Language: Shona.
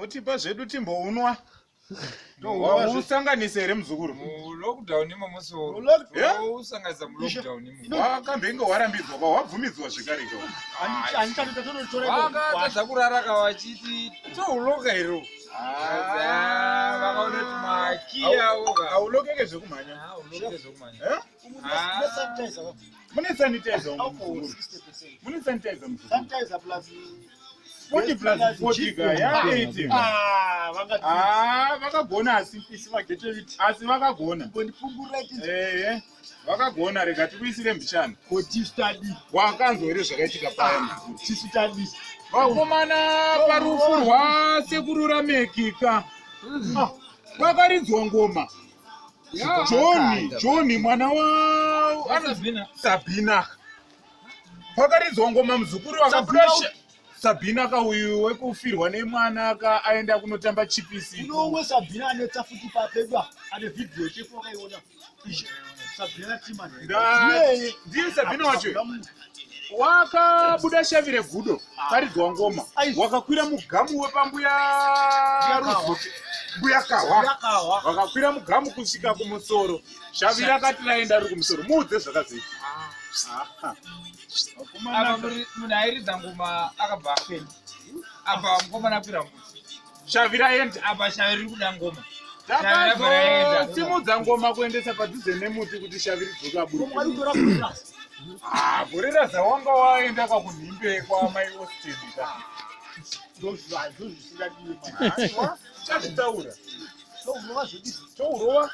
Motipa zvedu timbounwa. Usanganise here muzukuru. Lockdown imomoso. Usanganisa mu lockdown imo. Wakambenga warambidzwa kwa wabvumidzwa zvekare kwa. Wakatadza kuraraka vachiti touloka iro. Vakaona kuti makiya woga. Aulokeke zvekumhanya. Auloke zvekumhanya. Mune sanitizer muzukuru. Mune sanitizer muzukuru. Sanitizer plus 40 plus 40 ga ya 80. Vakagona asi vakagona. Vakagona rega tikuisire mbichana. Wakanzwa here zvakaitika paya muzukuru. Vakomana parufu rwasekuru Ramekika vakaridzwa ngoma. John mwana wa Sabina. Vakaridzwa ngoma muzukuru wakabuda Sabina kauyu wekufirwa nemwana aenda kunotamba chipisi. Unowe Sabina anetsa futi papedwa ane video chefo kaiona. Sabina Timani. Ndiye Sabina wacho. Wakabuda shavire gudo karidzwa ngoma. Wakakwira mugamu wepambuya Ruzuki. Mbuya Kahwa. Wakakwira mugamu kusvika kumusoro. Shavira akati raenda ari kumusoro. Muudze zvakazoita. Apa munhu airidza ngoma akabva afenda. Apa mukomana akwira muti. Shavira enda. Apa Shavira iri kuda ngoma. Simudza ngoma kuendesa padhuze nemuti kuti Shavira idzoke aburuke. Gorera zawanga waenda kakunhimbe kwamai Austin. Chazvitaura. Tourova.